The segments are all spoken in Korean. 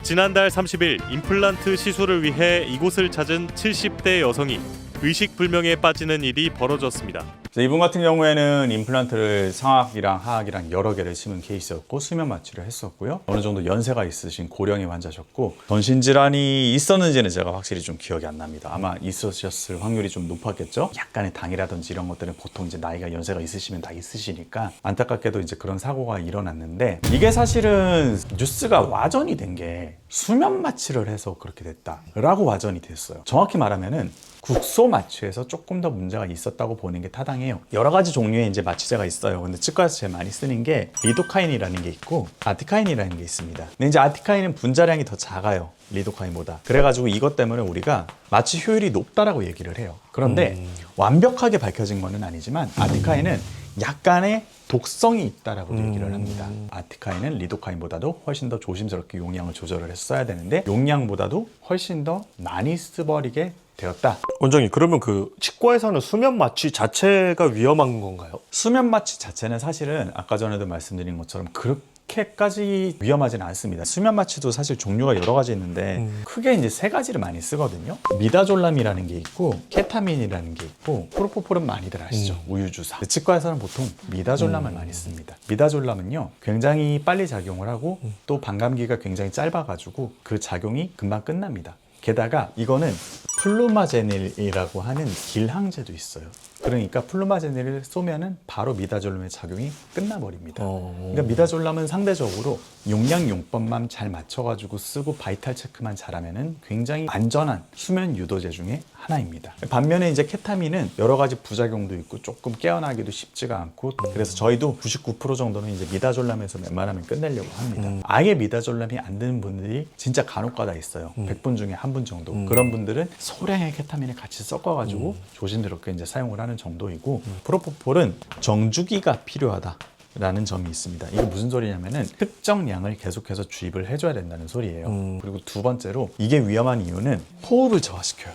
지난달 30일 임플란트 시술을 위해 이곳을 찾은 70대 여성이 의식불명에 빠지는 일이 벌어졌습니다. 이분 같은 경우에는 임플란트를 상악이랑 하악이랑 여러 개를 심은 케이스였고 수면 마취를 했었고요. 어느 정도 연세가 있으신 고령의 환자셨고 전신질환이 있었는지는 제가 확실히 좀 기억이 안 납니다. 아마 있으셨을 확률이 좀 높았겠죠. 약간의 당이라든지 이런 것들은 보통 이제 나이가 연세가 있으시면 다 있으시니까 안타깝게도 이제 그런 사고가 일어났는데 이게 사실은 뉴스가 와전이 된 게 수면 마취를 해서 그렇게 됐다라고 와전이 됐어요. 정확히 말하면은 국소 마취에서 조금 더 문제가 있었다고 보는 게 타당해요. 여러 가지 종류의 이제 마취제가 있어요. 근데 치과에서 제일 많이 쓰는 게 리도카인이라는 게 있고 아티카인이라는 게 있습니다. 근데 이제 아티카인은 분자량이 더 작아요. 리도카인보다. 그래가지고 이것 때문에 우리가 마취 효율이 높다라고 얘기를 해요. 그런데 완벽하게 밝혀진 거는 아니지만 아티카인은 약간의 독성이 있다라고 얘기를 합니다. 아티카인은 리도카인보다도 훨씬 더 조심스럽게 용량을 조절을 해서 써야 되는데 용량보다도 훨씬 더 많이 쓰버리게 되었다. 원장님, 그러면 그 치과에서는 수면 마취 자체가 위험한 건가요? 수면 마취 자체는 사실은 아까 전에도 말씀드린 것처럼 그렇게까지 위험하지는 않습니다. 수면 마취도 사실 종류가 여러 가지 있는데 크게 이제 세 가지를 많이 쓰거든요. 미다졸람이라는 게 있고 케타민이라는 게 있고 프로포폴은 많이들 아시죠? 우유 주사. 치과에서는 보통 미다졸람을 많이 씁니다. 미다졸람은요 굉장히 빨리 작용을 하고 또 반감기가 굉장히 짧아가지고 그 작용이 금방 끝납니다. 게다가 이거는 플루마제닐이라고 하는 길항제도 있어요. 그러니까 플루마제닐을 쏘면은 바로 미다졸람의 작용이 끝나버립니다. 그러니까 미다졸람은 상대적으로 용량 용법만 잘 맞춰가지고 쓰고 바이탈 체크만 잘하면은 굉장히 안전한 수면 유도제 중에 하나입니다. 반면에 이제 케타민은 여러 가지 부작용도 있고 조금 깨어나기도 쉽지가 않고 그래서 저희도 99% 정도는 이제 미다졸람에서 웬만하면 끝내려고 합니다. 아예 미다졸람이 안 되는 분들이 진짜 간혹가다 있어요. 100분 중에 한 분 정도. 그런 분들은 소량의 케타민을 같이 섞어가지고 조심스럽게 이제 사용을 하는 정도이고 프로포폴은 정주기가 필요하다. 라는 점이 있습니다. 이게 무슨 소리냐면은 특정량을 계속해서 주입을 해줘야 된다는 소리예요. 그리고 두 번째로 이게 위험한 이유는 호흡을 저하시켜요.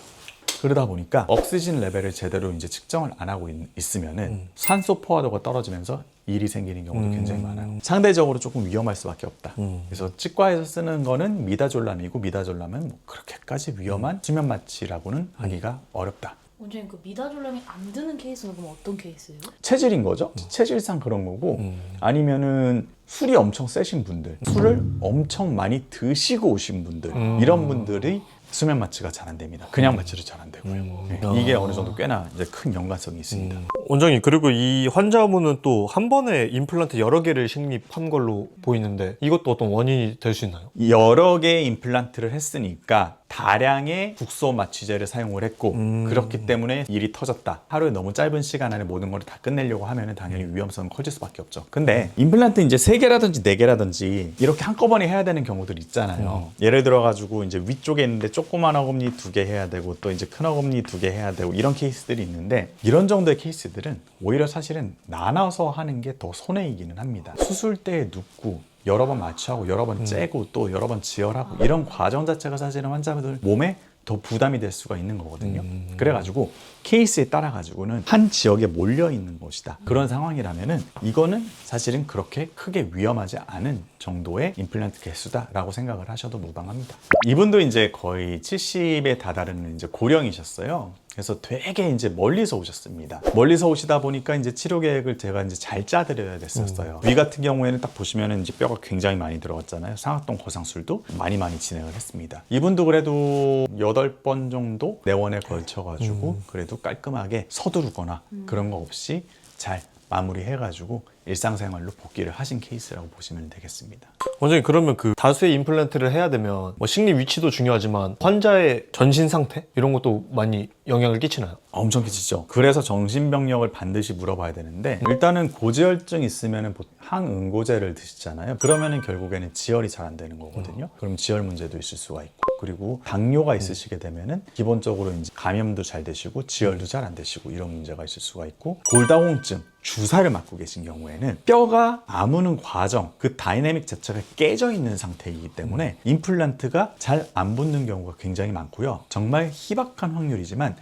그러다 보니까 억시진 레벨을 제대로 이제 측정을 안 하고 있으면은 산소 포화도가 떨어지면서 일이 생기는 경우도 굉장히 많아요. 상대적으로 조금 위험할 수밖에 없다. 그래서 치과에서 쓰는 거는 미다졸람이고 미다졸람은 뭐 그렇게까지 위험한 수면 마취라고는 하기가 어렵다. 원장님, 그 미다졸람이 안 드는 케이스는 그럼 어떤 케이스예요? 체질인 거죠. 체질상 그런 거고 아니면은 술이 엄청 세신 분들, 술을 엄청 많이 드시고 오신 분들 이런 분들이 수면 마취가 잘 안 됩니다. 그냥 마취도 잘 안 되고요. 네. 이게 어느 정도 꽤나 이제 큰 연관성이 있습니다. 원장님, 그리고 이 환자분은 또 한 번에 임플란트 여러 개를 식립한 걸로 보이는데 이것도 어떤 원인이 될 수 있나요? 여러 개의 임플란트를 했으니까 다량의 국소 마취제를 사용을 했고 그렇기 때문에 일이 터졌다. 하루에 너무 짧은 시간 안에 모든 걸 다 끝내려고 하면 당연히 위험성은 커질 수밖에 없죠. 근데 임플란트 이제 3개라든지 4개라든지 이렇게 한꺼번에 해야 되는 경우들이 있잖아요. 예를 들어 가지고 이제 위쪽에 있는데 조그만 어금니 2개 해야 되고 또 이제 큰 어금니 2개 해야 되고 이런 케이스들이 있는데 이런 정도의 케이스들은 오히려 사실은 나눠서 하는 게 더 손해이기는 합니다. 수술 때에 눕고 여러 번 마취하고 여러 번 째고 또 여러 번 지혈하고 이런 과정 자체가 사실은 환자분들 몸에 더 부담이 될 수가 있는 거거든요. 그래가지고 케이스에 따라 가지고는 한 지역에 몰려 있는 것이다. 그런 상황이라면은 이거는 사실은 그렇게 크게 위험하지 않은 정도의 임플란트 개수다라고 생각을 하셔도 무방합니다. 이분도 이제 거의 70에 다다르는 이제 고령이셨어요. 그래서 되게 이제 멀리서 오셨습니다. 멀리서 오시다 보니까 이제 치료 계획을 제가 이제 잘 짜드려야 됐었어요. 위 같은 경우에는 딱 보시면은 이제 뼈가 굉장히 많이 들어갔잖아요. 상악동 거상술도 많이 진행을 했습니다. 이분도 그래도 8번 정도 내원에 걸쳐가지고 그래도 깔끔하게 서두르거나 그런 거 없이 잘 마무리해가지고 일상생활로 복귀를 하신 케이스라고 보시면 되겠습니다. 원장님, 그러면 그 다수의 임플란트를 해야 되면 뭐 식립 위치도 중요하지만 환자의 전신 상태 이런 것도 많이 영향을 끼치나요? 엄청 끼치죠. 그래서 정신병력을 반드시 물어봐야 되는데 일단은 고지혈증 있으면 항응고제를 드시잖아요. 그러면은 결국에는 지혈이 잘 안 되는 거거든요. 그럼 지혈 문제도 있을 수가 있고 그리고 당뇨가 있으시게 되면은 기본적으로 이제 감염도 잘 되시고 지혈도 잘 안 되시고 이런 문제가 있을 수가 있고 골다공증 주사를 맞고 계신 경우에는 뼈가 아무는 과정, 그 다이내믹 자체가 깨져 있는 상태이기 때문에 임플란트가 잘 안 붙는 경우가 굉장히 많고요. 정말 희박한 확률이지만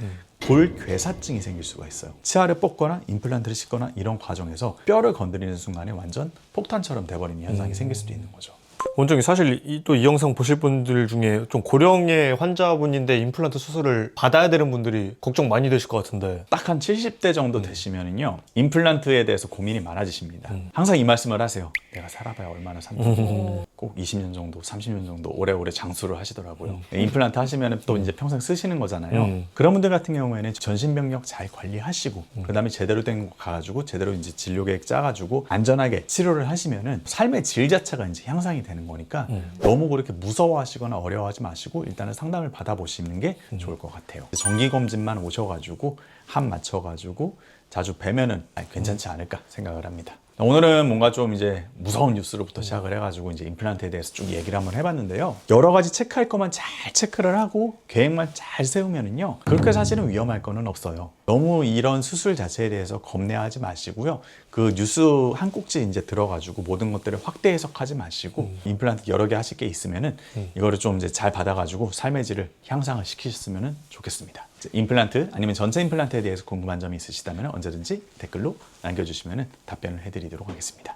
골괴사증이 생길 수가 있어요. 치아를 뽑거나 임플란트를 씻거나 이런 과정에서 뼈를 건드리는 순간에 완전 폭탄처럼 돼버리는 현상이 생길 수도 있는 거죠. 원장님 사실 또 이 영상 보실 분들 중에 좀 고령의 환자분인데 임플란트 수술을 받아야 되는 분들이 걱정 많이 되실 것 같은데 딱 한 70대 정도 되시면은요 임플란트에 대해서 고민이 많아지십니다. 항상 이 말씀을 하세요. 내가 살아봐야 얼마나 산다고. 꼭 20년 정도, 30년 정도 오래오래 장수를 하시더라고요. 임플란트 하시면 또 이제 평생 쓰시는 거잖아요. 그런 분들 같은 경우에는 전신병력 잘 관리하시고 그다음에 제대로 된 거 가가지고 제대로 이제 진료 계획 짜가지고 안전하게 치료를 하시면은 삶의 질 자체가 이제 향상이 되는 거니까 너무 그렇게 무서워하시거나 어려워하지 마시고 일단은 상담을 받아보시는 게 좋을 것 같아요. 정기 검진만 오셔가지고 한 맞춰가지고 자주 뵈면은 괜찮지 않을까 생각을 합니다. 오늘은 뭔가 좀 이제 무서운 뉴스로부터 시작을 해가지고 이제 임플란트에 대해서 쭉 얘기를 한번 해봤는데요. 여러 가지 체크할 것만 잘 체크를 하고 계획만 잘 세우면은요. 그렇게 사실은 위험할 거는 없어요. 너무 이런 수술 자체에 대해서 겁내하지 마시고요. 그 뉴스 한 꼭지 이제 들어가지고 모든 것들을 확대 해석하지 마시고 임플란트 여러 개 하실 게 있으면은 이거를 좀 이제 잘 받아가지고 삶의 질을 향상을 시키셨으면 좋겠습니다. 임플란트 아니면 전체 임플란트에 대해서 궁금한 점이 있으시다면 언제든지 댓글로 남겨주시면 답변을 해드리도록 하겠습니다.